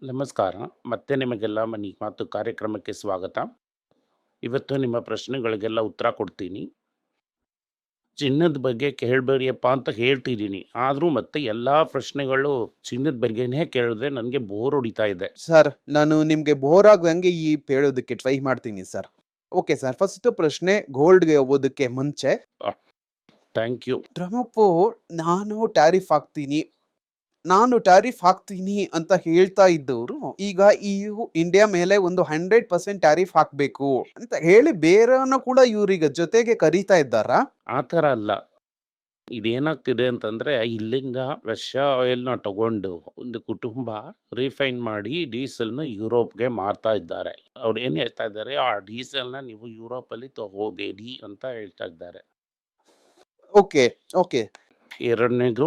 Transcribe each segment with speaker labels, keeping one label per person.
Speaker 1: ನಮಸ್ಕಾರ. ಮತ್ತೆ ನಿಮಗೆಲ್ಲ ಮನಿ ಮಾತು ಕಾರ್ಯಕ್ರಮಕ್ಕೆ ಸ್ವಾಗತ. ಇವತ್ತು ನಿಮ್ಮ ಪ್ರಶ್ನೆಗಳಿಗೆಲ್ಲ ಉತ್ತರ ಕೊಡ್ತೀನಿ. ಚಿನ್ನದ ಬಗ್ಗೆ ಕೇಳಬೇಡಿಯಪ್ಪ ಅಂತ ಹೇಳ್ತಿದ್ದೀನಿ. ಆದ್ರೂ ಮತ್ತೆ ಎಲ್ಲಾ ಪ್ರಶ್ನೆಗಳು ಚಿನ್ನದ ಬಗ್ಗೆನೇ ಕೇಳಿದ್ರೆ ನನಗೆ ಬೋರ್ ಹೊಡಿತಾ ಇದೆ.
Speaker 2: ಸರ್, ನಾನು ನಿಮ್ಗೆ ಬೋರ್ ಆಗದಂಗೆ ಹೇಳೋದಕ್ಕೆ ಟ್ರೈ ಮಾಡ್ತೀನಿ ಸರ್. ಓಕೆ ಸರ್, ಫಸ್ಟ್ ಪ್ರಶ್ನೆ ಗೋಲ್ಡ್‌ಗೆ ಹೋಗೋದಕ್ಕೆ ಮುಂಚೆ
Speaker 1: ಥ್ಯಾಂಕ್ ಯು.
Speaker 2: ಟ್ರಂಪ್ ನಾನು ಟ್ಯಾರಿಫ್ ಹಾಕ್ತೀನಿ, ನಾನು ಟ್ಯಾರಿಫ್ ಹಾಕ್ತೀನಿ ಅಂತ ಹೇಳ್ತಾ ಇದ್ದವರು ಈಗ ಇಂಡಿಯಾ ಮೇಲೆ ಒಂದು 100% ಟ್ಯಾರಿಫ್ ಹಾಕ್ಬೇಕು ಅಂತ ಹೇಳಿ ಬೇರೆಯವ್ರನ್ನ ಕೂಡ ಇವ್ರೀಗ ಜೊತೆಗೆ ಕರೀತಾ ಇದ್ದಾರಾ?
Speaker 1: ಆ ಥರ ಅಲ್ಲ. ಇದೇನಾಗ್ತಿದೆ ಅಂತಂದ್ರೆ ಇಲ್ಲಿಂದ ರಷ್ಯಾ ಆಯಿಲ್‌ನ ತಗೊಂಡು ಒಂದು ಕುಟುಂಬ ರಿಫೈನ್ ಮಾಡಿ ಡೀಸೆಲ್‌ನ ಯುರೋಪ್‌ಗೆ ಮಾರ್ತಾ ಇದ್ದಾರೆ. ಅವ್ರು ಏನ್ ಹೇಳ್ತಾ ಇದ್ದಾರೆ, ಆ ಡೀಸೆಲ್‌ನ ನೀವು ಯುರೋಪಲ್ಲಿ ತಗೋಬೇಡಿ ಅಂತ ಹೇಳ್ತಾ ಇದ್ದಾರೆ.
Speaker 2: Okay, okay.
Speaker 1: ಎರಡನೇದು,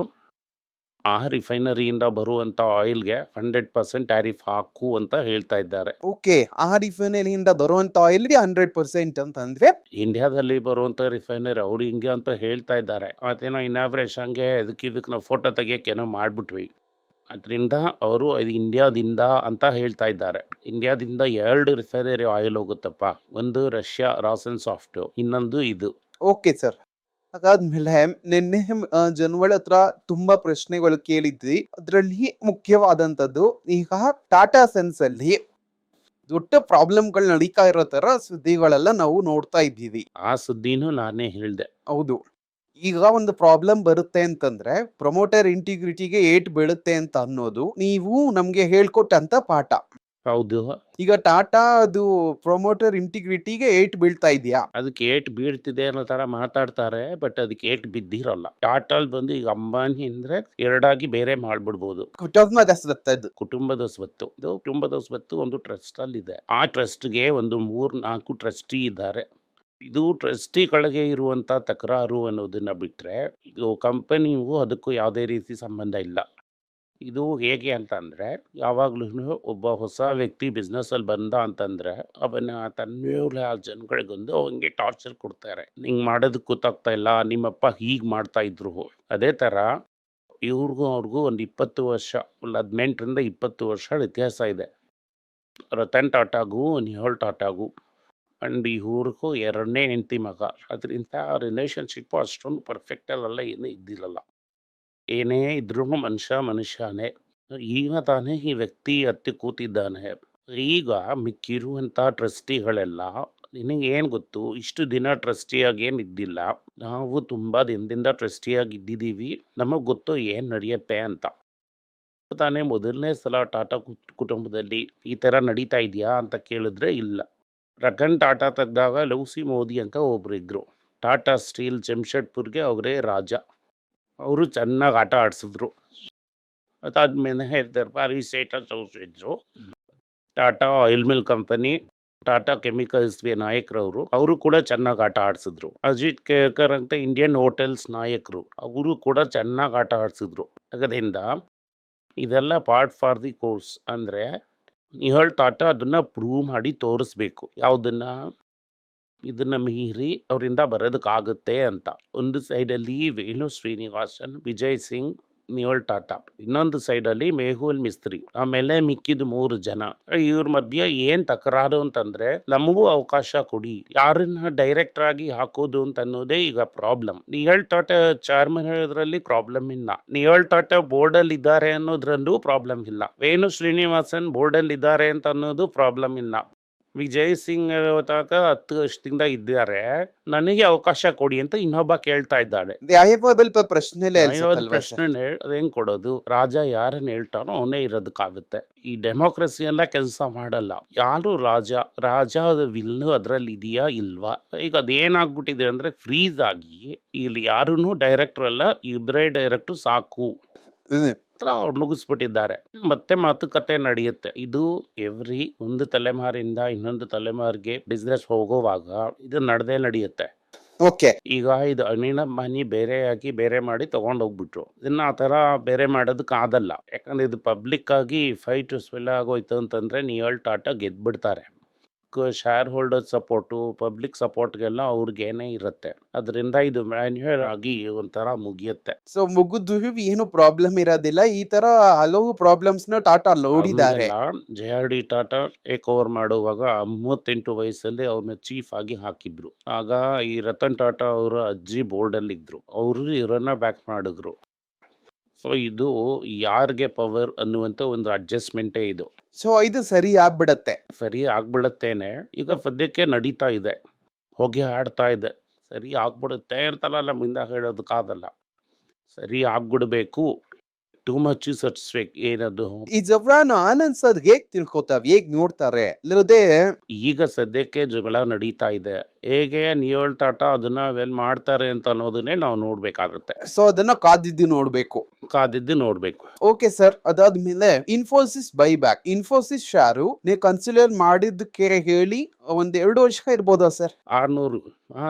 Speaker 1: ಆ ರಿಫೈನರಿಯಿಂದ ಬರುವಂಥ ಆಯಿಲ್‌ಗೆ 100% ಟ್ಯಾರಿಫ್ ಹಾಕು ಅಂತ ಹೇಳ್ತಾ ಇದ್ದಾರೆ.
Speaker 2: ಓಕೆ. ಆ ರಿಫೈನರಿಯಿಂದ ಬರುವಂತ ಆಯಿಲ್‌ಗೆ 100% ಅಂತಂದ್ರೆ
Speaker 1: ಇಂಡಿಯಾದಲ್ಲಿ ಬರುವಂಥ ರಿಫೈನರಿ ಅವ್ರು ಹಿಂಗೆ ಅಂತ ಹೇಳ್ತಾ ಇದ್ದಾರೆ. ಅದೇನೋ ಇನಾಗ್ರೇಷನ್ ಹಂಗೆ ಇದಕ್ಕೆ ನಾವು ಫೋಟೋ ತೆಗಿಯೋಕ್ಕೇನೋ ಮಾಡ್ಬಿಟ್ವಿ. ಅದರಿಂದ ಅವರು ಇದು ಇಂಡಿಯಾದಿಂದ ಅಂತ ಹೇಳ್ತಾ ಇದ್ದಾರೆ. ಇಂಡಿಯಾದಿಂದ 2 ರಿಫೈನರಿ ಆಯಿಲ್ ಹೋಗುತ್ತಪ್ಪ. ಒಂದು ರಷ್ಯಾ ರಾಸ್ ಅಂಡ್ ಸಾಫ್ಟ್, ಇನ್ನೊಂದು ಇದು.
Speaker 2: Okay sir. ಅದಾದ್ಮೇಲೆ ನಿನ್ನೆ ಜನಗಳ ಹತ್ರ ತುಂಬಾ ಪ್ರಶ್ನೆಗಳು ಕೇಳಿದ್ವಿ. ಅದ್ರಲ್ಲಿ ಮುಖ್ಯವಾದಂತದ್ದು ಈಗ ಟಾಟಾ ಸನ್ಸ್ ಅಲ್ಲಿ ದೊಡ್ಡ ಪ್ರಾಬ್ಲಮ್ಗಳು ನಡೀತಾ ಇರೋ ತರ ಸುದ್ದಿಗಳೆಲ್ಲ ನಾವು ನೋಡ್ತಾ ಇದ್ದೀವಿ.
Speaker 1: ಆ ಸುದ್ದಿನೂ ನಾನೇ ಹೇಳ್ದೆ.
Speaker 2: ಹೌದು. ಈಗ ಒಂದು ಪ್ರಾಬ್ಲಮ್ ಬರುತ್ತೆ ಅಂತಂದ್ರೆ ಪ್ರಮೋಟರ್ ಇಂಟಿಗ್ರಿಟಿಗೆ ಏಟ್ ಬೀಳುತ್ತೆ ಅಂತ ಅನ್ನೋದು ನೀವು ನಮ್ಗೆ ಹೇಳ್ಕೊಟ್ಟಂತ ಪಾಠ.
Speaker 1: ಹೌದು.
Speaker 2: ಈಗ ಟಾಟಾ ಅದು ಪ್ರಮೋಟರ್ ಇಂಟಿಗ್ರಿಟಿಗೆ ಏಟ್ ಬೀಳ್ತಾ ಇದೆಯಾ?
Speaker 1: ಅದಕ್ಕೆ ಏಟ್ ಬೀಳ್ತಿದೆ ಅನ್ನೋ ಥರ ಮಾತಾಡ್ತಾರೆ. ಬಟ್ ಅದಕ್ಕೆ ಏಟ್ ಬಿದ್ದಿರಲ್ಲ. ಟಾಟಾಲ್ ಬಂದು ಈಗ ಅಂಬಾನಿ ಅಂದ್ರೆ ಎರಡಾಗಿ ಬೇರೆ ಮಾಡ್ಬಿಡ್ಬೋದು.
Speaker 2: ಕುಟುಂಬದ ಸ್ವತ್ತದು.
Speaker 1: ಕುಟುಂಬದ ಸ್ವತ್ತು. ಇದು ಕುಟುಂಬದ ಸ್ವತ್ತು ಒಂದು ಟ್ರಸ್ಟಲ್ಲಿದೆ. ಆ ಟ್ರಸ್ಟ್‌ಗೆ ಒಂದು 3-4 ಟ್ರಸ್ಟಿ ಇದ್ದಾರೆ. ಇದು ಟ್ರಸ್ಟಿಗಳಿಗೆ ಇರುವಂಥ ತಕರಾರು ಅನ್ನೋದನ್ನ ಬಿಟ್ರೆ, ಇದು ಕಂಪನಿಗೂ ಅದಕ್ಕೂ ಯಾವುದೇ ರೀತಿ ಸಂಬಂಧ ಇಲ್ಲ. ಇದು ಹೇಗೆ ಅಂತಂದ್ರೆ, ಯಾವಾಗ್ಲೂನು ಒಬ್ಬ ಹೊಸ ವ್ಯಕ್ತಿ ಬಿಸ್ನೆಸ್ಸಲ್ಲಿ ಬಂದ ಅಂತಂದ್ರೆ, ಅವನ ತನ್ನ ಜನಗಳಿಗೊಂದು ಅವನಿಗೆ ಟಾರ್ಚರ್ ಕೊಡ್ತಾರೆ. ಹಿಂಗ್ ಮಾಡೋದಕ್ಕೆ ಗೊತ್ತಾಗ್ತಾ ಇಲ್ಲ, ನಿಮ್ಮಪ್ಪ ಹೀಗ್ ಮಾಡ್ತಾ ಇದ್ರು. ಅದೇ ಥರ ಇವ್ರಿಗೂ ಅವ್ರಿಗೂ ಒಂದು 20 ವರ್ಷ, ಒಂದು 18ರಿಂದ 20 ವರ್ಷ ವ್ಯತ್ಯಾಸ ಇದೆ. ರತನ್ ಟಾಟಾಗೂ, ನಿಹಾಲ್ ಟಾಟಾಗೂ. ಅಂಡ್ ಇವ್ರಿಗೂ 2ನೇ ಹೆಂಡ್ತಿ ಮಗ. ಅದರಿಂದ ರಿಲೇಷನ್‌ಶಿಪ್ಪು ಅಷ್ಟೊಂದು ಪರ್ಫೆಕ್ಟಲ್ಲ, ಏನೂ ಇದ್ದಿರಲ್ಲ. ಏನೇ ಇದ್ರೂ ಮನುಷ್ಯನೇ. ಈಗ ತಾನೇ ಈ ವ್ಯಕ್ತಿ ಹತ್ತಿ ಕೂತಿದ್ದಾನೆ. ಈಗ ಮಿಕ್ಕಿರುವಂಥ ಟ್ರಸ್ಟಿಗಳೆಲ್ಲ ನಿನಗೇನು ಗೊತ್ತು, ಇಷ್ಟು ದಿನ ಟ್ರಸ್ಟಿಯಾಗಿ ಏನು ಇದ್ದಿಲ್ಲ. ನಾವು ತುಂಬ ದಿನದಿಂದ ಟ್ರಸ್ಟಿಯಾಗಿ ಇದ್ದಿದ್ದೀವಿ. ನಮಗೆ ಗೊತ್ತು ಏನು ನಡೆಯುತ್ತೆ ಅಂತ. ತಾನೇ ಮೊದಲನೇ ಸಲ ಟಾಟಾ ಕುಟುಂಬದಲ್ಲಿ ಈ ಥರ ನಡೀತಾ ಇದೆಯಾ ಅಂತ ಕೇಳಿದ್ರೆ ಇಲ್ಲ. ರತನ್ ಟಾಟಾ ತೆಗ್ದಾಗ ಲೂಸಿ ಮೋದಿ ಅಂತ ಒಬ್ರು ಇದ್ರು. ಟಾಟಾ ಸ್ಟೀಲ್ ಜಮ್ಶೆಡ್ಪುರ್ಗೆ ಅವರೇ ರಾಜ. ಅವರು ಚೆನ್ನಾಗಿ ಆಟ ಆಡಿಸಿದ್ರು. ಅದಾದ್ಮೇಲೆ ದರ್ಬಾರಿ ಸೇಠ ಇದ್ರು. Tata oil mill company, Tata ಕೆಮಿಕಲ್ಸ್ಗೆ ನಾಯಕರವರು. ಅವರು ಕೂಡ ಚೆನ್ನಾಗಿ ಆಟ ಆಡಿಸಿದ್ರು. ಅಜಿತ್ ಕೇರ್ಕರ್ ಅಂತ ಇಂಡಿಯನ್ ಹೋಟೆಲ್ಸ್ ನಾಯಕರು, ಅವರು ಕೂಡ ಚೆನ್ನಾಗಿ ಆಟ ಆಡಿಸಿದ್ರು. ಅದರಿಂದ ಇದೆಲ್ಲ ಪಾರ್ಟ್ ಫಾರ್ ದಿ ಕೋರ್ಸ್. ಅಂದರೆ ನಿಹಾಲ್ ಟಾಟಾ ಅದನ್ನ ಪ್ರೂವ್ ಮಾಡಿ ತೋರಿಸ್ಬೇಕು. ಯಾವುದನ್ನ? ಇದನ್ನ ಮೀರಿ ಅವರಿಂದ ಬರೋದಕ್ಕಾಗುತ್ತೆ ಅಂತ. ಒಂದು ಸೈಡಲ್ಲಿ ವೇಣು ಶ್ರೀನಿವಾಸನ್, ವಿಜಯ್ ಸಿಂಗ್, ನಿಹಾಲ್ ಟಾಟಾ. ಇನ್ನೊಂದು ಸೈಡಲ್ಲಿ ಮೇಹುಲ್ ಮಿಸ್ತ್ರಿ. ಆಮೇಲೆ ಮಿಕ್ಕಿದ 3 ಜನ. ಇವ್ರ ಮಧ್ಯೆ ಏನ್ ತಕರಾರು ಅಂತಂದ್ರೆ, ನಮಗೂ ಅವಕಾಶ ಕೊಡಿ, ಯಾರನ್ನ ಡೈರೆಕ್ಟರ್ ಆಗಿ ಹಾಕೋದು ಅಂತ ಅನ್ನೋದೇ ಈಗ ಪ್ರಾಬ್ಲಮ್. ನಿಹಾಲ್ ಟಾಟಾ ಚೇರ್ಮನ್ ಹೇಳೋದ್ರಲ್ಲಿ ಪ್ರಾಬ್ಲಮ್ ಇಲ್ಲ. ನಿಹಾಲ್ ಟಾಟಾ ಬೋರ್ಡ್ ಅಲ್ಲಿ ಇದ್ದಾರೆ ಅನ್ನೋದ್ರಲ್ಲೂ ಪ್ರಾಬ್ಲಮ್ ಇಲ್ಲ. ವೇಣು ಶ್ರೀನಿವಾಸನ್ ಬೋರ್ಡ್ ಅಲ್ಲಿ ಇದ್ದಾರೆ ಅಂತ ಅನ್ನೋದು ಪ್ರಾಬ್ಲಮ್ ಇಲ್ಲ. ವಿಜಯ್ ಸಿಂಗ್ 10 ವರ್ಷದಿಂದ ಇದ್ದಾರೆ, ನನಗೆ ಅವಕಾಶ ಕೊಡಿ ಅಂತ ಇನ್ನೊಬ್ಬ ಕೇಳ್ತಾ ಇದ್ದಾನೆ.
Speaker 2: ನ್ಯಾಯವಾದ ಪ್ರಶ್ನೆಲೇ ಅನ್ಸುತ್ತಲ್ವಾ ಸರ್?
Speaker 1: ಪ್ರಶ್ನೆ ಅದೇನ್ ಕೊಡೋದು? ರಾಜ ಯಾರನ್ನ ಹೇಳ್ತಾನೋ ಅವನೇ ಇರೋದಕ್ಕಾಗುತ್ತೆ. ಈ ಡೆಮೋಕ್ರಸಿ ಎಲ್ಲ ಕೆಲಸ ಮಾಡಲ್ಲ. ಯಾರು ರಾಜ ವಿಲ್ಲು ಅದ್ರಲ್ಲಿ ಇದೆಯಾ ಇಲ್ವಾ? ಈಗ ಅದೇನಾಗ್ಬಿಟ್ಟಿದೆ ಅಂದ್ರೆ ಫ್ರೀಸ್ ಆಗಿ ಇಲ್ಲಿ ಯಾರೂನು ಡೈರೆಕ್ಟರ್ ಅಲ್ಲ, ಇಬ್ಬರೇ ಡೈರೆಕ್ಟರ್ ಸಾಕು ಅವ್ರು ಮುಗಿಸ್ಬಿಟ್ಟಿದ್ದಾರೆ. ಮತ್ತೆ ಮಾತುಕತೆ ನಡೆಯುತ್ತೆ. ಇದು ಒಂದು ತಲೆಮಾರಿಂದ ಇನ್ನೊಂದು ತಲೆಮಾರಿಗೆ ಬಿಸ್ನೆಸ್ ಹೋಗುವಾಗ ಇದು ನಡೆಯುತ್ತೆ.
Speaker 2: ಓಕೆ.
Speaker 1: ಈಗ ಇದು ಅನಿಲ್ ಅಂಬಾನಿ ಬೇರೆ ಮಾಡಿ ತಗೊಂಡೋಗ್ಬಿಟ್ರು. ಇದನ್ನ ಆ ಥರ ಬೇರೆ ಮಾಡೋದಕ್ಕೆ ಆಗಲ್ಲ. ಯಾಕಂದ್ರೆ ಇದು ಪಬ್ಲಿಕ್ ಆಗಿ ಫೈಟ್ ಸ್ವೆಲ್ ಆಗೋಯ್ತು ಅಂತಂದ್ರೆ ನಿಹಾಲ್ ಟಾಟಾ ಗೆದ್ಬಿಡ್ತಾರೆ. ಶೇರ್ ಹೋಲ್ಡರ್ ಸಪೋರ್ಟು, ಪಬ್ಲಿಕ್ ಸಪೋರ್ಟ್‌ಗೆಲ್ಲ ಅವ್ರಿಗೇನೇ ಇರುತ್ತೆ. ಅದರಿಂದ ಇದು ಮ್ಯಾನ್ಯುಯಲ್ ಆಗಿ ಒಂಥರ ಮುಗಿಯುತ್ತೆ.
Speaker 2: ಸೊ ಮುಗಿದು ಏನು ಪ್ರಾಬ್ಲಮ್ ಇರೋದಿಲ್ಲ. ಈ ತರ ಹಲವು ಪ್ರಾಬ್ಲಮ್ಸ್‌ನ ಟಾಟಾ ನೋಡಿದ್ದಾರೆ.
Speaker 1: ಹಂಗೆಲ್ಲ ಜೆ.ಆರ್.ಡಿ. ಟಾಟಾ ಟೇಕ್ ಓವರ್ ಮಾಡುವಾಗ 38 ವಯಸ್ಸಲ್ಲಿ ಅವ್ರನ್ನ ಚೀಫ್ ಆಗಿ ಹಾಕಿದ್ರು. ಆಗ ಈ ರತನ್ ಟಾಟಾ ಅವರ ಅಜ್ಜಿ ಬೋರ್ಡಲ್ಲಿದ್ರು. ಅವರು ಇವರನ್ನ ಬ್ಯಾಕ್ ಮಾಡಿದ್ರು. ಸೊ ಇದು ಯಾರಿಗೆ ಪವರ್ ಅನ್ನುವಂಥ ಒಂದು ಅಡ್ಜಸ್ಟ್‌ಮೆಂಟೇ ಇದು.
Speaker 2: ಸೊ ಇದು ಸರಿ ಆಗ್ಬಿಡತ್ತೆ.
Speaker 1: ಸರಿ ಆಗ್ಬಿಡುತ್ತೇನೆ. ಈಗ ಸದ್ಯಕ್ಕೆ ನಡೀತಾ ಇದೆ. ಹೊಗೆ ಆಡ್ತಾ ಇದೆ. ಸರಿ ಆಗ್ಬಿಡುತ್ತೆ ಅಂತೆಲ್ಲ ನಮ್ಮಿಂದ ಹೇಳೋದಕ್ಕಾಗಲ್ಲ. ಸರಿ ಆಗ್ಬಿಡ್ಬೇಕು. Too much is at stake. ಏನದು?
Speaker 2: ಈ ಜಫ್ರಾನ್ ಆನಂದ್ ಸರ್ ಹೇಗ್ ತಿಳ್ಕೊತಾವ್? ಹೇಗ್ ನೋಡ್ತಾರೆ? ಇಲ್ಲದೆ
Speaker 1: ಈಗ ಸದ್ಯಕ್ಕೆ ಜಗಳ ನಡೀತಾ ಇದೆ. ಹೇಗೆ ನಿಯೋಲ್ ಟಾಟಾ ಅದನ್ನ ವೆಲ್ ಮಾಡ್ತಾರೆ ಅಂತ ಅನ್ನೋದನ್ನೇ ನಾವು ನೋಡ್ಬೇಕಾಗುತ್ತೆ.
Speaker 2: ಸೊ ಅದನ್ನ ಕಾದಿದ್ದು ನೋಡ್ಬೇಕು.
Speaker 1: ಕಾದಿದ್ದು ನೋಡ್ಬೇಕು.
Speaker 2: Okay sir. ಅದಾದ್ಮೇಲೆ ಇನ್ಫೋಸಿಸ್ ಬೈಬ್ಯಾಕ್. ಇನ್ಫೋಸಿಸ್ ಶಾರು ನೀವು ಕನ್ಸಿಡರ್ ಮಾಡಿದ್ದಕ್ಕೆ ಹೇಳಿ ಒಂದ್ 2 ವರ್ಷ ಇರ್ಬೋದಾ ಸರ್?
Speaker 1: 600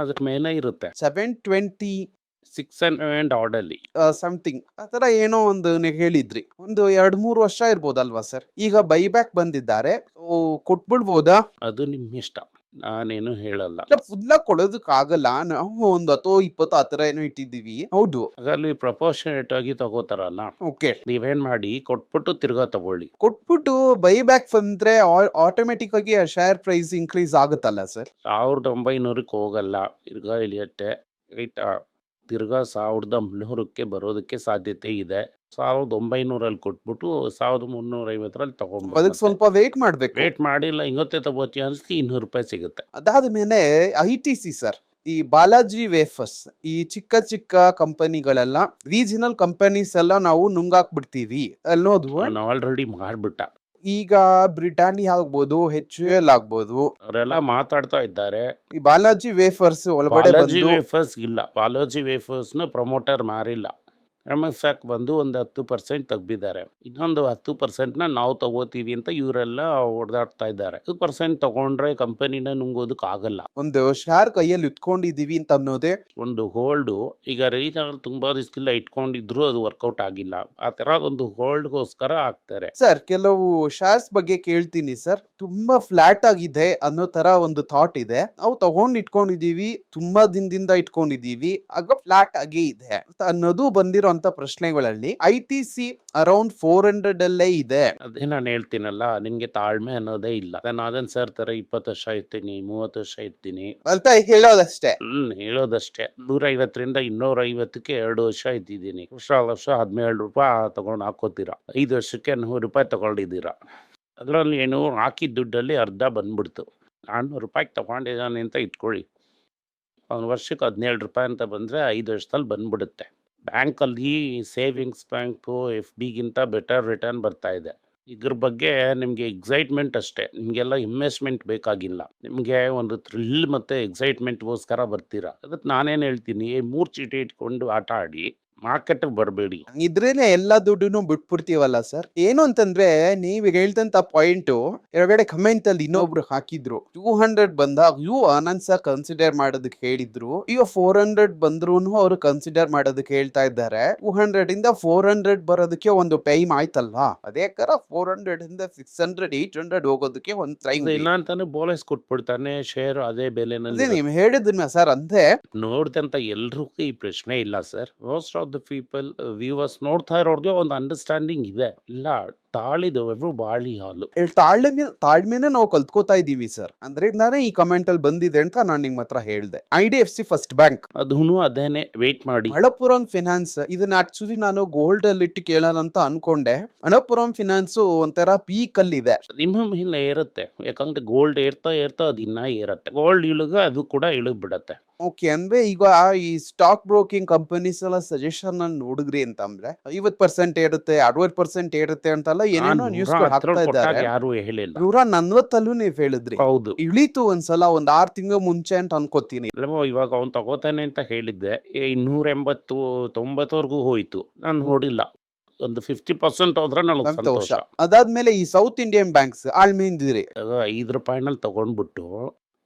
Speaker 1: ಅದಕ್ಕೆ ಮೇಲೆ ಇರುತ್ತೆ.
Speaker 2: 720
Speaker 1: 600 ಆರ್ಡರ್ಲಿ.
Speaker 2: ಸಮಥಿಂಗ್ ಆ ತರ ಏನೋ ಒಂದು ನೀವು ಹೇಳಿದ್ರಿ. ಒಂದು 2-3 ವರ್ಷ ಇರ್ಬೋದಲ್ವಾ ಸರ್? ಈಗ ಬೈಬ್ಯಾಕ್ ಬಂದಿದ್ದಾರೆ. ಕೊಟ್ಬಿಡ್ಬೋದಾ?
Speaker 1: ಅದು ನಿಮ್ ಇಷ್ಟ. ನಾನೇನು ಹೇಳಲ್ಲ.
Speaker 2: ಫುಲ್ಲ ಕೊಡೋದಕ್ಕಾಗಲ್ಲ. ನಾವು ಒಂದು 10-20 ಆ ತರ ಏನೋ ಇಟ್ಟಿದ್ದೀವಿ. ಹೌದು.
Speaker 1: ಹಾಗಲ್ಲಿ ಪ್ರಪೋರ್ಷನೇಟ್ ಆಗಿ ತಗೋತಾರಲ್ಲ.
Speaker 2: ಓಕೆ.
Speaker 1: ನೀವೇನ್ ಮಾಡಿ ಕೊಟ್ಬಿಟ್ಟು ತಿರ್ಗಾ ತಗೊಳ್ಳಿ.
Speaker 2: ಕೊಟ್ಬಿಟ್ಟು ಬೈಬ್ಯಾಕ್ ಬಂದ್ರೆ ಆಟೋಮೆಟಿಕ್ ಆಗಿ ಆ ಶೇರ್ ಪ್ರೈಸ್ ಇನ್ಕ್ರೀಸ್ ಆಗುತ್ತಲ್ಲ ಸರ್?
Speaker 1: 1900ಕ್ಕೆ ಹೋಗಲ್ಲ. ತಿರ್ಗಾ ಇಳಿಯತ್ತೆ. ರೈಟಾ? ತಿರ್ಗಾ 1300ಕ್ಕೆ ಬರೋದಕ್ಕೆ ಸಾಧ್ಯತೆ ಇದೆ. 1900ರಲ್ಲಿ ಕೊಟ್ಬಿಟ್ಟು 1350ರಲ್ಲಿ
Speaker 2: ಅದಕ್ಕೆ
Speaker 1: ತಗೊಂಡ್ಬರ್ಬೇಕು.
Speaker 2: ಸ್ವಲ್ಪ ವೇಟ್ ಮಾಡ್ಬೇಕು.
Speaker 1: ವೇಟ್ ಮಾಡಿಲ್ಲ ಇವತ್ತೇ ತಗೋತೀಯ ಅನ್ಸ್ತಿ ₹200 ಸಿಗುತ್ತೆ.
Speaker 2: ಅದಾದ್ಮೇಲೆ ಐಟಿಸಿ ಸರ್. ಈ ಬಾಲಾಜಿ ವೇಫರ್ಸ್, ಈ ಚಿಕ್ಕ ಚಿಕ್ಕ ಕಂಪನಿಗಳೆಲ್ಲ, ರೀಜನಲ್ ಕಂಪನೀಸ್ ಎಲ್ಲ ನಾವು ನುಂಗಾಕ್ಬಿಡ್ತೀವಿ ಅನ್ನೋದು
Speaker 1: ನಾನು ಆಲ್ರೆಡಿ ಮಾಡ್ಬಿಟ್ಟ.
Speaker 2: ಈಗ ಬ್ರಿಟಾನಿಯಾ ಆಗ್ಬೋದು, HUL ಆಗ್ಬೋದು,
Speaker 1: ಅವರೆಲ್ಲ ಮಾತಾಡ್ತಾ ಇದ್ದಾರೆ.
Speaker 2: ಈ ಬಾಲಾಜಿ ವೇಫರ್ಸ್ ಒಳಗಡೆ
Speaker 1: ಬಾಲಾಜಿ
Speaker 2: ಬಂದು
Speaker 1: ವೇಫರ್ಸ್ ಇಲ್ಲ. ಬಾಲಾಜಿ ವೇಫರ್ಸ್ನ ಪ್ರಮೋಟರ್ ಮಾರಿಲ್ಲ. MSAC ಬಂದು ಒಂದು 10% ತೆಗ್ದಿದ್ದಾರೆ. ಇನ್ನೊಂದು 10%ನ ನಾವು ತಗೋತೀವಿ ಅಂತ ಇವರೆಲ್ಲ ಹೊಡೆದಾಡ್ತಾ ಇದ್ದಾರೆ. 10% ತಗೊಂಡ್ರೆ ಕಂಪನಿನ ನುಂಗೋದಕ್ಕಾಗಲ್ಲ.
Speaker 2: ಒಂದು ಶೇರ್ ಕೈಯಲ್ಲಿ ಇಟ್ಕೊಂಡಿದೀವಿ ಅಂತ ಅನ್ನೋದೇ
Speaker 1: ಒಂದು ಹೋಲ್ಡು ಈಗ ರೈತರು ತುಂಬಾ ದಿವಸಕ್ಕಿಲ್ಲ ಇಟ್ಕೊಂಡಿದ್ರು ಅದು ವರ್ಕೌಟ್ ಆಗಿಲ್ಲ. ಆ ತರ ಒಂದು ಹೋಲ್ಡ್ಗೋಸ್ಕರ ಹಾಕ್ತಾರೆ.
Speaker 2: ಸರ್. ಕೆಲವು ಶೇರ್ಸ್ ಬಗ್ಗೆ ಕೇಳ್ತೀನಿ ಸರ್. ತುಂಬಾ ಫ್ಲಾಟ್ ಆಗಿದೆ ಅನ್ನೋ ತರ ಒಂದು ಥಾಟ್ ಇದೆ. ನಾವು ತಗೊಂಡ್ ಇಟ್ಕೊಂಡಿದೀವಿ, ತುಂಬಾ ದಿನದಿಂದ ಇಟ್ಕೊಂಡಿದೀವಿ, ಆಗ ಫ್ಲಾಟ್ ಆಗಿ ಇದೆ ಅಂತ ಅನ್ನೋದು ಬಂದಿರೋ ಪ್ರಶ್ನೆಗಳಲ್ಲಿ ಐಟಿಸಿ ಅರೌಂಡ್ 400 ಅಲ್ಲೇ ಇದೆ.
Speaker 1: ಅದೇ ನಾನು ಹೇಳ್ತೀನಲ್ಲ, ನಿಮ್ಗೆ ತಾಳ್ಮೆ ಅನ್ನೋದೇ ಇಲ್ಲ. ನಾನು ಅದನ್ ಸರ್ ತರ 20 ವರ್ಷ ಇರ್ತೀನಿ, 30 ವರ್ಷ ಇರ್ತೀನಿ
Speaker 2: ಅಂತ ಹೇಳೋದಷ್ಟೇ.
Speaker 1: ಹೇಳೋದಷ್ಟೇ. 150ರಿಂದ 250ಕ್ಕೆ 2 ವರ್ಷ ಇದ್ದಿದ್ದೀನಿ. ವರ್ಷ ₹17 ತಗೊಂಡು ಹಾಕೋತೀರಾ. 5 ವರ್ಷಕ್ಕೆ ₹100 ತಗೊಂಡಿದ್ದೀರಾ. ಅದರಲ್ಲಿ ಏನು ಹಾಕಿದ ದುಡ್ಡಲ್ಲಿ ಅರ್ಧ ಬಂದ್ಬಿಡ್ತು. ₹400 ತಗೊಂಡಿದ್ದಾನೆ ಅಂತ ಇಟ್ಕೊಳ್ಳಿ. ಒಂದು ವರ್ಷಕ್ಕೆ ₹17 ಅಂತ ಬಂದ್ರೆ 5 ವರ್ಷದಲ್ಲಿ ಬಂದ್ಬಿಡುತ್ತೆ. ಬ್ಯಾಂಕಲ್ಲಿ ಸೇವಿಂಗ್ಸ್ ಬ್ಯಾಂಕು FDಗಿಂತ ಬೆಟರ್ ರಿಟರ್ನ್ ಬರ್ತಾ ಇದೆ. ಇದ್ರ ಬಗ್ಗೆ ನಿಮಗೆ ಎಕ್ಸೈಟ್ಮೆಂಟ್ ಅಷ್ಟೇ. ನಿಮಗೆಲ್ಲ ಇನ್ವೆಸ್ಟ್ಮೆಂಟ್ ಬೇಕಾಗಿಲ್ಲ. ನಿಮಗೆ ಒಂದು ಥ್ರಿಲ್ ಮತ್ತು ಎಕ್ಸೈಟ್ಮೆಂಟ್ಗೋಸ್ಕರ ಬರ್ತೀರಾ. ಅದಕ್ಕೆ ನಾನೇನು ಹೇಳ್ತೀನಿ, 3 ಚೀಟಿ ಇಟ್ಕೊಂಡು ಆಟ ಆಡಿ, ಮಾರ್ಕೆಟ್ಗೆ ಬರಬೇಡಿ.
Speaker 2: ಇದ್ರೇನೆ ಎಲ್ಲಾ ದುಡ್ಡುನು ಬಿಟ್ಬಿಡ್ತೀವಲ್ಲ ಸರ್. ಏನು ಅಂತಂದ್ರೆ ನೀವ್ ಹೇಳ್ತಂತ ಪಾಯಿಂಟ್ ಎರಗಡೆ ಕಮೆಂಟ್ ಅಲ್ಲಿ ಇನ್ನೊಬ್ರು ಹಾಕಿದ್ರು. 200 ಬಂದಾಗ ಆನಂದ್ ಸರ್ ಕನ್ಸಿಡರ್ ಮಾಡೋದಕ್ಕೆ ಹೇಳಿದ್ರು. ಈಗ 400 ಬಂದ್ರೂನು ಅವ್ರು ಕನ್ಸಿಡರ್ ಮಾಡೋದಕ್ಕೆ ಹೇಳ್ತಾ ಇದ್ದಾರೆ. 200 ಇಂದ 400 ಬರೋದಕ್ಕೆ ಒಂದು ಟೈಮ್ ಆಯ್ತಲ್ವಾ? ಅದೇ ತರ 400 ಇಂದ 600 800 ಹೋಗೋದಕ್ಕೆ ಒಂದು ಟೈಮ್
Speaker 1: ಇಲ್ಲ ಅಂತಾನೆ ಬೋನಸ್ ಕೊಟ್ಬಿಡ್ತಾನೆ. ಶೇರ್ ಅದೇ ಬೆಲೆನಲ್ಲಿ
Speaker 2: ಅದೇ ನೀವ್ ಹೇಳಿದ್ನ ಸರ್. ಅಂದ್ರೆ
Speaker 1: ನೋಡ್ದಂತ ಎಲ್ರಿಗೂ ಈ ಪ್ರಶ್ನೆ ಇಲ್ಲ sir. Most of the people viewers ನೋಡ್ತಾ ಇರೋರ್ಗೆ ಒಂದು ಅಂಡರ್ಸ್ಟ್ಯಾಂಡಿಂಗ್ ಇದೆ. ಇಲ್ಲ ತಾಳಿದವರು ಬಾಳಿ ಹಾಲು.
Speaker 2: ತಾಳ್ಮೆನೆ ನಾವು ಕಲ್ತ್ಕೋತಾ ಇದೀವಿ ಸರ್. ಅಂದ್ರೆ ನಾನೇ ಈ ಕಮೆಂಟ್ ಅಲ್ಲಿ ಬಂದಿದೆ ಅಂತ ನಾನು ನಿಮ್ ಹತ್ರ ಹೇಳ್ದೆ. IDFC ಫಸ್ಟ್ ಬ್ಯಾಂಕ್
Speaker 1: ಅದೂನು ಅದೇನೆ. ವೇಟ್ ಮಾಡಿ.
Speaker 2: ಮಣಪ್ಪುರಂ ಫಿನಾನ್ಸ್ ಇದನ್ನ ಆಕ್ಚುಲಿ ನಾನು ಗೋಲ್ಡ್ ಅಲ್ಲಿ ಇಟ್ಟು ಕೇಳೋಣ ಅಂತ ಅನ್ಕೊಂಡೆ. ಮಣಪ್ಪುರಂ ಫಿನಾನ್ಸ್ ಒಂಥರ ಪೀಕ್ ಅಲ್ಲಿ ಇದೆ.
Speaker 1: ನಿಮ್ಮ ಮೇಲೆ ಏರುತ್ತೆ. ಯಾಕಂದ್ರೆ ಗೋಲ್ಡ್ ಏರ್ತಾ ಅದು ಇನ್ನ ಏರತ್ತೆ. ಗೋಲ್ಡ್ ಇಳಿಗ ಅದು ಕೂಡ ಇಳಿದ್ ಬಿಡತ್ತೆ.
Speaker 2: ಓಕೆ. ಅಂದ್ರೆ ಈಗ ಈ ಸ್ಟಾಕ್ ಬ್ರೋಕಿಂಗ್ ಕಂಪನೀಸ್ ಎಲ್ಲ ಸಜೆಷನ್ ಅನ್ನು ನೋಡಿದ್ರಿ ಅಂತಂದ್ರೆ 50% ಏರುತ್ತೆ, 60% ಏರುತ್ತೆ ಅಂತೆಲ್ಲ ಏನೇನೋ ನ್ಯೂಸ್ ಹಾಕ್ತಾ ಇದ್ದಾರೆ.
Speaker 1: ಯಾರು ಹೇಳಿಲ್ಲ.
Speaker 2: 140 ನೀವ್ ಹೇಳಿದ್ರಿ.
Speaker 1: ಹೌದು,
Speaker 2: ಇಳೀತು ಒಂದ್ಸಲ ಒಂದ್ 6 ತಿಂಗಳು ಮುಂಚೆ ಅಂತ ಅನ್ಕೋತೀನಿ.
Speaker 1: ಇವಾಗ ಅವ್ನು ತಗೋತಾನೆ ಅಂತ ಹೇಳಿದ್ದೆ. 280 90ವರೆಗೂ ಹೋಯ್ತು. ನಾನು ನೋಡಿಲ್ಲ. ಒಂದು 50% ಹೋದ್ರೆ ನನಗೆ ಸಂತೋಷ.
Speaker 2: ಅದಾದ್ಮೇಲೆ ಈ ಸೌತ್ ಇಂಡಿಯನ್ ಬ್ಯಾಂಕ್ಸ್ ಆಳ್ಮೆಂದಿರಿ
Speaker 1: ₹5 ತಗೊಂಡ್ಬಿಟ್ಟು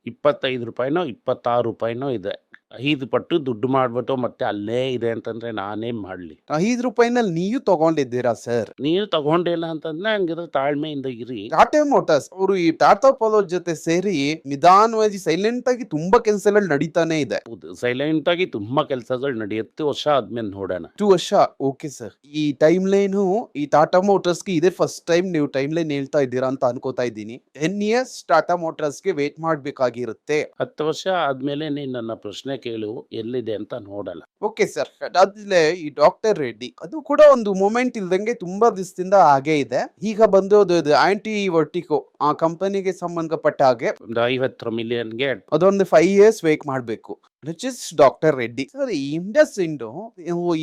Speaker 1: ₹25 ₹26 ಇದೆ. 5 ಪಟ್ಟು ದುಡ್ಡು ಮಾಡ್ಬಿಟ್ಟು ಮತ್ತೆ ಅಲ್ಲೇ ಇದೆ ಅಂತಂದ್ರೆ ನಾನೇನ್ ಮಾಡ್ಲಿ?
Speaker 2: ₹5 ನೀವು ತಗೊಂಡಿದ್ದೀರಾ ಸರ್?
Speaker 1: ನೀನು ತಗೊಂಡಿಲ್ಲ ಅಂತಂದ್ರೆ ಹಂಗಿದ್ರೆ ತಾಳ್ಮೆಯಿಂದ ಇರಿ.
Speaker 2: ಟಾಟಾ ಮೋಟಾರ್ಸ್ ಅವರು ಈ ಟಾಟಾ ಪೋಲೋ ಜೊತೆ ಸೇರಿ ನಿಧಾನವಾಗಿ ಸೈಲೆಂಟ್ ಆಗಿ ತುಂಬಾ ಕೆಲಸಗಳು ನಡೀತಾನೆ ಇದೆ.
Speaker 1: ಹೌದು, ಸೈಲೆಂಟ್ ಆಗಿ ತುಂಬಾ ಕೆಲ್ಸಗಳು ನಡೆಯುತ್ತೆ. ವರ್ಷ ಆದ್ಮೇಲೆ ನೋಡೋಣ.
Speaker 2: 2 ವರ್ಷ ಓಕೆ ಸರ್. ಈ ಟೈಮ್ ಲೈನು ಈ ಟಾಟಾ ಮೋಟಾರ್ಸ್‌ಗೆ ಇದೇ ಫಸ್ಟ್ ಟೈಮ್ ನೀವು ಟೈಮ್ ಲೈನ್ ಹೇಳ್ತಾ ಇದ್ದೀರಾ ಅಂತ ಅನ್ಕೋತಾ ಇದ್ದೀನಿ. 10 ಇಯರ್ಸ್ ಟಾಟಾ ಮೋಟಾರ್ಸ್‌ಗೆ ವೇಟ್ ಮಾಡ್ಬೇಕಾಗಿರುತ್ತೆ.
Speaker 1: 10 ವರ್ಷ ಆದ್ಮೇಲೆ ನೀನ್ ನನ್ನ ಪ್ರಶ್ನೆ ಕೇಳು, ಎಲ್ಲಿದೆ ಅಂತ ನೋಡೋಣ.
Speaker 2: Okay sir. ಅದಾದ್ಮೇಲೆ ಈ ಡಾಕ್ಟರ್ ರೆಡ್ಡಿ ಅದು ಕೂಡ ಒಂದು ಮೂಮೆಂಟ್ ಇಲ್ದಂಗೆ ತುಂಬಾ ದಿವಸದಿಂದ ಹಾಗೆ ಇದೆ. ಈಗ ಬಂದಿರೋದು ಇದು ಆಂಟಿ ವರ್ಟಿಕೋ ಆ ಕಂಪನಿಗೆ ಸಂಬಂಧಪಟ್ಟ ಹಾಗೆ
Speaker 1: ಒಂದು 50 ಮಿಲಿಯನ್ಗೆ
Speaker 2: ಅದೊಂದು 5 ಇಯರ್ಸ್ ವೇಟ್ ಮಾಡ್ಬೇಕು. Which is doctor Reddy. Sir ಈ ಇಂಡಸ್ ಇಂಡು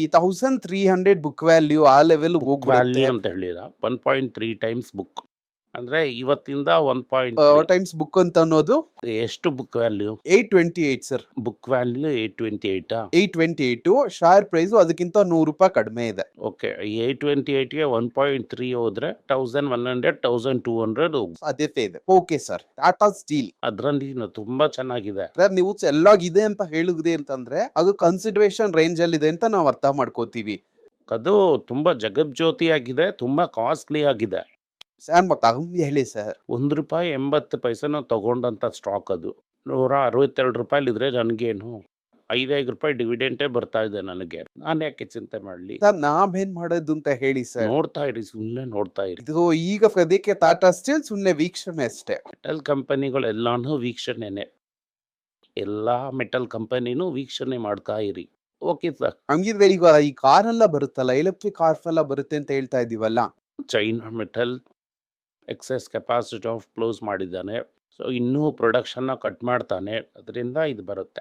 Speaker 2: ಈ 1300 ಬುಕ್ ವ್ಯಾಲ್ಯೂ ಆ ಲೆವೆಲ್
Speaker 1: ವ್ಯಾಲ್ಯೂ
Speaker 2: ಹೋಗ್ಬಿಡುತ್ತೆ.
Speaker 1: ಅಂತ ಹೇಳಿದ 1.3 ಟೈಮ್ಸ್ ಬುಕ್ ಅಂದ್ರೆ ಇವತ್ತಿಂದ 1.
Speaker 2: ಟೈಮ್ಸ್ ಬುಕ್ ಅಂತ ಅನ್ನೋದು
Speaker 1: ಎಷ್ಟು book value?
Speaker 2: 828 sir.
Speaker 1: Book value 828.
Speaker 2: 828 share price ಅದಕ್ಕಿಂತ ₹100 ಕಡಿಮೆ ಇದೆ.
Speaker 1: ಓಕೆ, 828ಗೆ 1.3 ಹೋದ್ರೆ 1100 1200
Speaker 2: ಸಾಧ್ಯತೆ ಇದೆ. Okay sir. ಟಾಟಾ ಸ್ಟೀಲ್
Speaker 1: ಅದ್ರಲ್ಲಿ ತುಂಬಾ ಚೆನ್ನಾಗಿದೆ.
Speaker 2: ಸರ್ ನೀವು ಚೆನ್ನಾಗಿದೆ ಅಂತ ಹೇಳಿದ್ರಿ ಅಂತಂದ್ರೆ ಅದು ಕನ್ಸಿಡರೇಷನ್ ರೇಂಜ್ ಅಲ್ಲಿ ಇದೆ ಅಂತ ನಾವು ಅರ್ಥ ಮಾಡ್ಕೋತೀವಿ.
Speaker 1: ಅದು ತುಂಬಾ ಜಗಜ್ಯೋತಿಯಾಗಿದೆ, ತುಂಬಾ ಕಾಸ್ಟ್ಲಿ ಆಗಿದೆ.
Speaker 2: ಸರ್ ಮತ್ತೆ ಹಂಗೆ ಹೇಳಿ ಸರ್.
Speaker 1: ₹1.80 ತಗೊಂಡಂತ ಸ್ಟಾಕ್ ಅದು. ₹162 ಇದ್ರೆ ನನ್ಗೇನು ₹5 ಡಿವಿಡೆಂಟೇ ಬರ್ತಾ ಇದೆ ನನಗೆ. ನಾನು ಯಾಕೆ ಚಿಂತೆ ಮಾಡ್ಲಿ?
Speaker 2: ಸರ್ ನಾವೇನ್ ಮಾಡೋದು ಅಂತ ಹೇಳಿ ಸರ್.
Speaker 1: ನೋಡ್ತಾ ಇರಿ, ಸುಮ್ಮನೆ ನೋಡ್ತಾ ಇರಿ.
Speaker 2: ಇದು ಈಗ ಸದ್ಯಕ್ಕೆ ಟಾಟಾ ಸ್ಟೀಲ್ ಸುಮ್ನೆ ವೀಕ್ಷಣೆ ಅಷ್ಟೇ.
Speaker 1: ಮೆಟಲ್ ಕಂಪನಿಗಳೆಲ್ಲಾನು ವೀಕ್ಷಣೆನೆ. ಎಲ್ಲಾ ಮೆಟಲ್ ಕಂಪನಿನೂ ವೀಕ್ಷಣೆ ಮಾಡ್ತಾ ಇರಿ. Okay sir.
Speaker 2: ಹಂಗಿದ್ರೆ ಈಗ ಈ ಕಾರ್ ಎಲ್ಲ ಬರುತ್ತಲ್ಲ ಎಲೆಕ್ಟ್ರಿಕ್ ಕಾರ್ಸ್ ಎಲ್ಲ ಬರುತ್ತೆ ಅಂತ ಹೇಳ್ತಾ ಇದೀವಲ್ಲ.
Speaker 1: China metal excess capacity off close ಮಾಡಿದ್ದಾನೆ. ಸೊ ಇನ್ನೂ ಪ್ರೊಡಕ್ಷನ್ನ ಕಟ್ ಮಾಡ್ತಾನೆ. ಅದರಿಂದ ಇದು ಬರುತ್ತೆ.